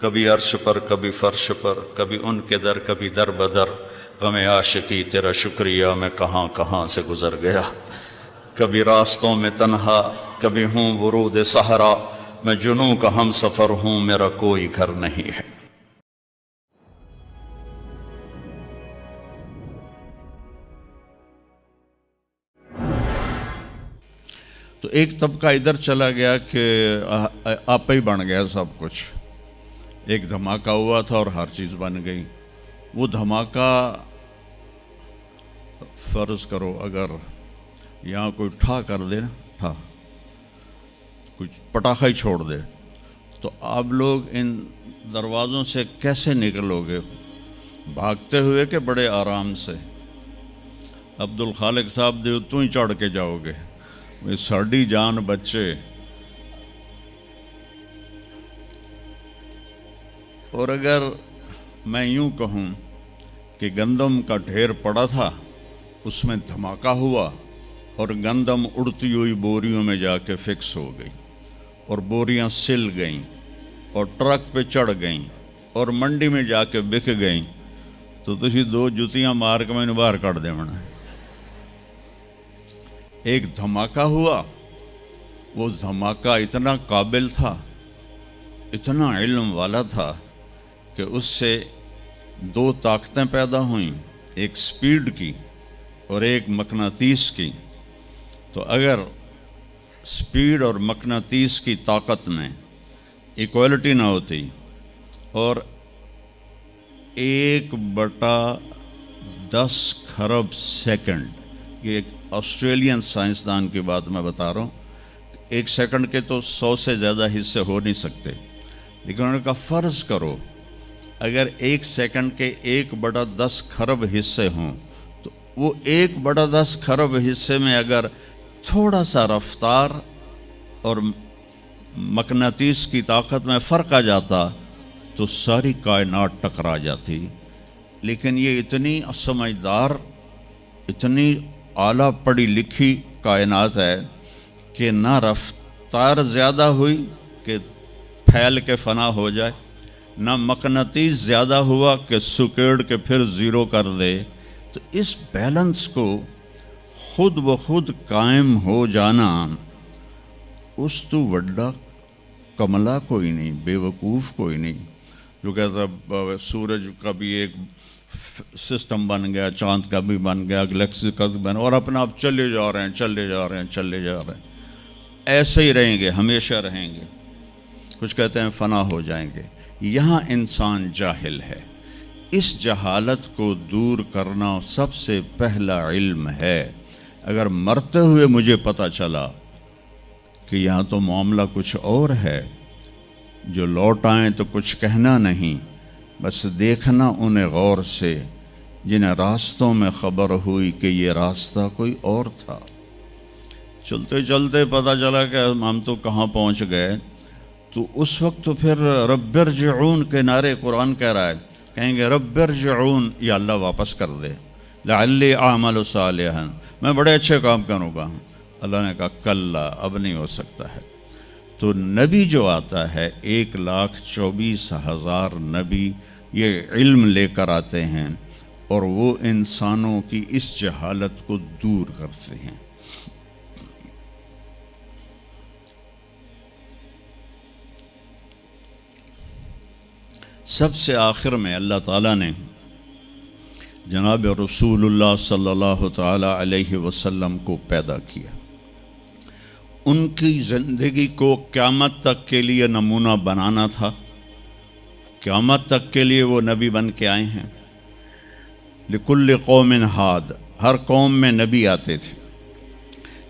کبھی عرش پر کبھی فرش پر، کبھی ان کے در کبھی در بدر، غم عاشقی تیرا شکریہ میں کہاں کہاں سے گزر گیا، کبھی راستوں میں تنہا کبھی ہوں ورود صحرا، میں جنوں کا ہم سفر ہوں میرا کوئی گھر نہیں ہے۔ تو ایک طبقہ ادھر چلا گیا کہ آپ ہی بن گیا سب کچھ، ایک دھماکہ ہوا تھا اور ہر چیز بن گئی۔ وہ دھماکہ فرض کرو اگر یہاں کوئی ٹھا کر دے نا، ٹھا کچھ پٹاخہ ہی چھوڑ دے، تو آپ لوگ ان دروازوں سے کیسے نکلو گے؟ بھاگتے ہوئے کہ بڑے آرام سے؟ عبد الخالق صاحب دے تو ہی چڑھ کے جاؤ گے، ساڑی جان بچے۔ اور اگر میں یوں کہوں کہ گندم کا ڈھیر پڑا تھا، اس میں دھماکہ ہوا اور گندم اڑتی ہوئی بوریوں میں جا کے فکس ہو گئی اور بوریاں سل گئیں اور ٹرک پہ چڑھ گئیں اور منڈی میں جا کے بک گئیں، تو تسی دو جتیاں مار کے میں نے باہر کٹ دے منا۔ ایک دھماکہ ہوا، وہ دھماکہ اتنا قابل تھا، اتنا علم والا تھا کہ اس سے دو طاقتیں پیدا ہوئیں، ایک سپیڈ کی اور ایک مقناطیس کی۔ تو اگر سپیڈ اور مقناطیس کی طاقت میں ایکوالٹی نہ ہوتی اور 1/10 خرب سیکنڈ، یہ ایک آسٹریلین سائنسدان کی بات میں بتا رہا ہوں، ایک سیکنڈ کے تو 100 سے زیادہ حصے ہو نہیں سکتے، لیکن انہوں نے کہا فرض کرو اگر 1 سیکنڈ کے 1/10 خرب حصے ہوں، تو وہ 1/10 خرب حصے میں اگر تھوڑا سا رفتار اور مقناطیس کی طاقت میں فرق آ جاتا تو ساری کائنات ٹکرا جاتی۔ لیکن یہ اتنی سمجھدار، اتنی اعلیٰ پڑھی لکھی کائنات ہے کہ نہ رفتار زیادہ ہوئی کہ پھیل کے فنا ہو جائے، نہ مقناطیس زیادہ ہوا کہ سکیڑ کے پھر زیرو کر دے۔ تو اس بیلنس کو خود بخود قائم ہو جانا، اس تو وڈا کملا کوئی نہیں، بے وقوف کوئی نہیں۔ جو کہتا سورج کا بھی ایک سسٹم بن گیا، چاند کا بھی بن گیا، گلیکسی کا بھی بن گیا، اور اپنا آپ چلے جا رہے ہیں، چلے جا رہے ہیں، چلے جا رہے ہیں، ایسے ہی رہیں گے، ہمیشہ رہیں گے۔ کچھ کہتے ہیں فنا ہو جائیں گے۔ یہاں انسان جاہل ہے، اس جہالت کو دور کرنا سب سے پہلا علم ہے۔ اگر مرتے ہوئے مجھے پتہ چلا کہ یہاں تو معاملہ کچھ اور ہے، جو لوٹ آئیں تو کچھ کہنا نہیں، بس دیکھنا انہیں غور سے جنہیں راستوں میں خبر ہوئی کہ یہ راستہ کوئی اور تھا۔ چلتے چلتے پتہ چلا کہ ہم تو کہاں پہنچ گئے، تو اس وقت تو پھر رب ارجعون کے نعرے قرآن کہہ رہا ہے، کہیں گے رب ارجعون، یا اللہ واپس کر دے، لعلی اعمل صالحا، میں بڑے اچھے کام کروں گا۔ اللہ نے کہا کلا، اب نہیں ہو سکتا ہے۔ تو نبی جو آتا ہے، 1,24,000 نبی یہ علم لے کر آتے ہیں اور وہ انسانوں کی اس جہالت کو دور کرتے ہیں۔ سب سے آخر میں اللہ تعالیٰ نے جناب رسول اللہ صلی اللہ تعالیٰ علیہ وسلم کو پیدا کیا، ان کی زندگی کو قیامت تک کے لیے نمونہ بنانا تھا۔ قیامت تک کے لیے وہ نبی بن کے آئے ہیں۔ لکل قوم ہاد، ہر قوم میں نبی آتے تھے،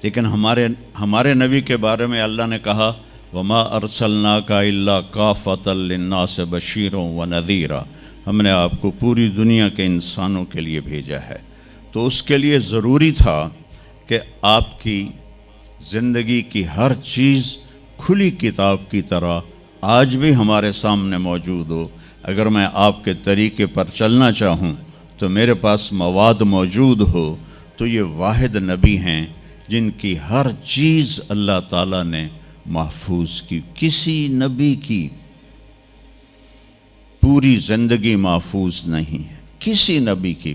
لیکن ہمارے نبی کے بارے میں اللہ نے کہا وما ارسلناک الا کافۃ للناس بشیرا ونذیرا، ہم نے آپ کو پوری دنیا کے انسانوں کے لیے بھیجا ہے۔ تو اس کے لیے ضروری تھا کہ آپ کی زندگی کی ہر چیز کھلی کتاب کی طرح آج بھی ہمارے سامنے موجود ہو۔ اگر میں آپ کے طریقے پر چلنا چاہوں تو میرے پاس مواد موجود ہو، تو یہ واحد نبی ہیں جن کی ہر چیز اللہ تعالیٰ نے محفوظ کی۔ کسی نبی کی پوری زندگی محفوظ نہیں ہے، کسی نبی کی،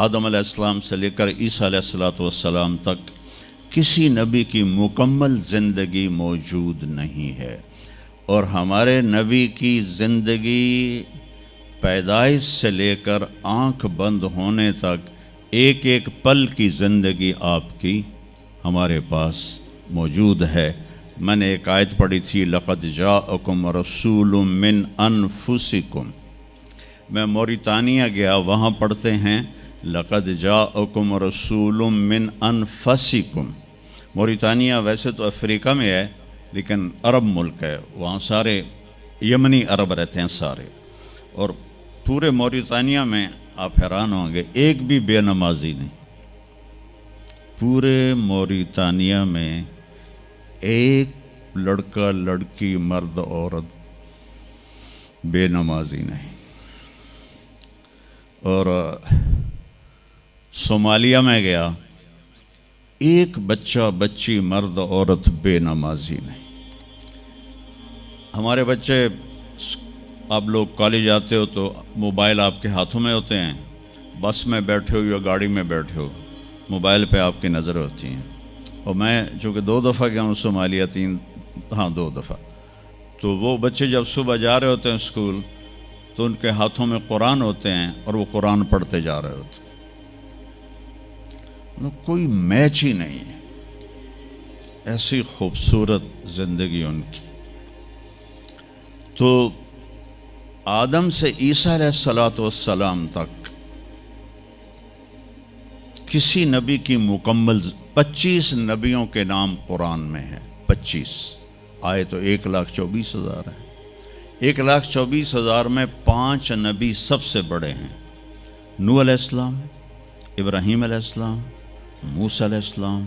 آدم علیہ السلام سے لے کر عیسیٰ علیہ السلام تک کسی نبی کی مکمل زندگی موجود نہیں ہے، اور ہمارے نبی کی زندگی پیدائش سے لے کر آنکھ بند ہونے تک ایک ایک پل کی زندگی آپ کی ہمارے پاس موجود ہے۔ میں نے ایک آیت پڑھی تھی، لقد جاءکم رسول من انفسکم۔ میں موریتانیہ گیا، وہاں پڑھتے ہیں لقد جاءکم رسول من انفسکم۔ موریتانیہ ویسے تو افریقہ میں ہے لیکن عرب ملک ہے، وہاں سارے یمنی عرب رہتے ہیں سارے، اور پورے موریتانیہ میں آپ حیران ہوں گے ایک بھی بے نمازی نہیں، پورے موریتانیہ میں ایک لڑکا لڑکی مرد عورت بے نمازی نہیں۔ اور صومالیہ میں گیا، ایک بچہ بچی مرد عورت بے نمازی نہیں۔ ہمارے بچے، آپ لوگ کالج آتے ہو تو موبائل آپ کے ہاتھوں میں ہوتے ہیں، بس میں بیٹھے ہو یا گاڑی میں بیٹھے ہو، موبائل پہ آپ کی نظر ہوتی ہیں۔ اور میں چونکہ 2 دفعہ گیا ہوں صومالیہ، 2 دفعہ، تو وہ بچے جب صبح جا رہے ہوتے ہیں اسکول تو ان کے ہاتھوں میں قرآن ہوتے ہیں اور وہ قرآن پڑھتے جا رہے ہوتے ہیں، کوئی میچ ہی نہیں ہے، ایسی خوبصورت زندگی ان کی۔ تو آدم سے عیسیٰ علیہ السلام تک کسی نبی کی مکمل 25 نبیوں کے نام قرآن میں ہیں، 25 آئے تو 1,24,000 ہیں۔ 1,24,000 میں 5 نبی سب سے بڑے ہیں، نوح علیہ السلام، ابراہیم علیہ السلام، موسیٰ علیہ السلام،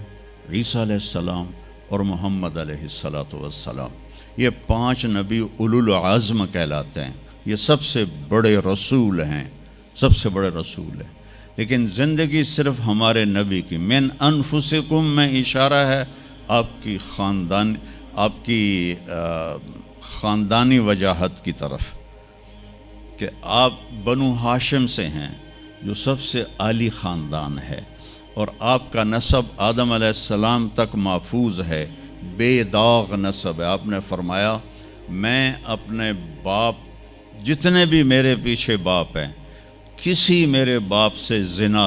عیسیٰ علیہ السلام اور محمد علیہ السلام۔ یہ 5 نبی اولو العزم کہلاتے ہیں، یہ سب سے بڑے رسول ہیں، سب سے بڑے رسول ہیں۔ لیکن زندگی صرف ہمارے نبی کی، من انفسکم میں اشارہ ہے آپ کی خاندانی وجاہت کی طرف، کہ آپ بنو ہاشم سے ہیں جو سب سے عالی خاندان ہے، اور آپ کا نسب آدم علیہ السلام تک محفوظ ہے، بے داغ نسب ہے۔ آپ نے فرمایا میں اپنے باپ، جتنے بھی میرے پیچھے باپ ہیں، کسی میرے باپ سے زنا